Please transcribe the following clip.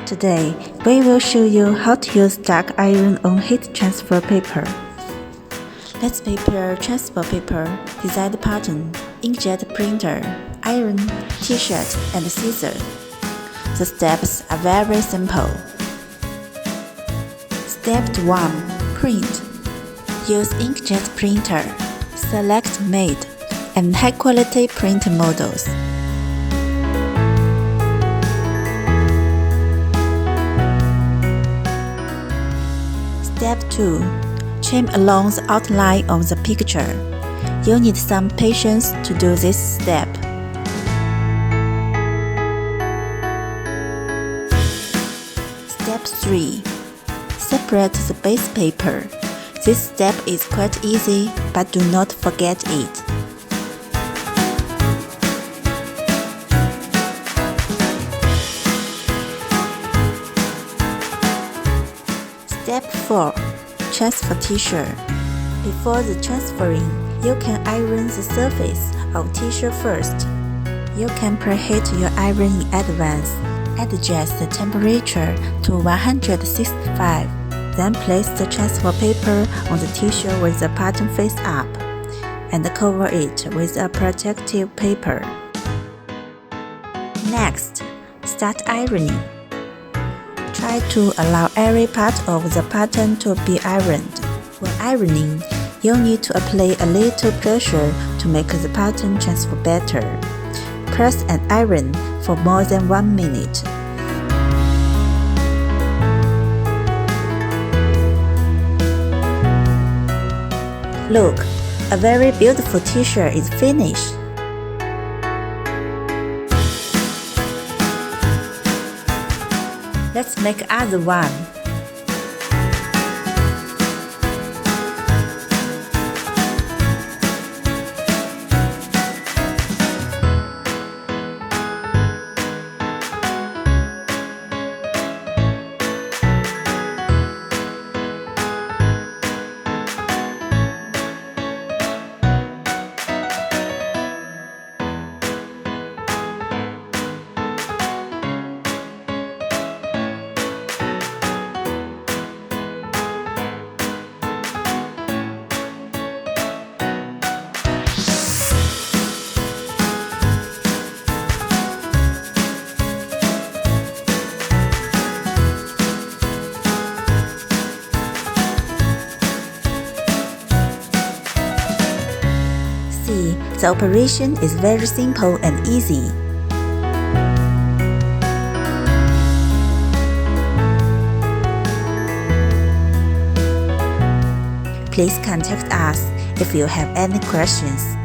Today, we will show you how to use dark iron on heat transfer paper. Let's prepare transfer paper, design the pattern, inkjet printer, iron, t-shirt, and scissor. The steps are very simple. Step 1. Print. Use inkjet printer. Select made and high-quality print models. Step 2. Trim along the outline of the picture. You need some patience to do this step. Step 3. Separate the base paper. This step is quite easy, but do not forget it. Step 4. Transfer t-shirt. Before the transferring, you can iron the surface of t-shirt first. You can preheat your iron in advance. Adjust the temperature to 165. Then place the transfer paper on the t-shirt with the pattern face up, and cover it with a protective paper. Next, start ironing. Try to allow every part of the pattern to be ironed. When ironing, you need to apply a little pressure to make the pattern transfer better. Press and iron for more than 1 minute. Look, a very beautiful t-shirt is finished. Let's make other one. The operation is very simple and easy. Please contact us if you have any questions.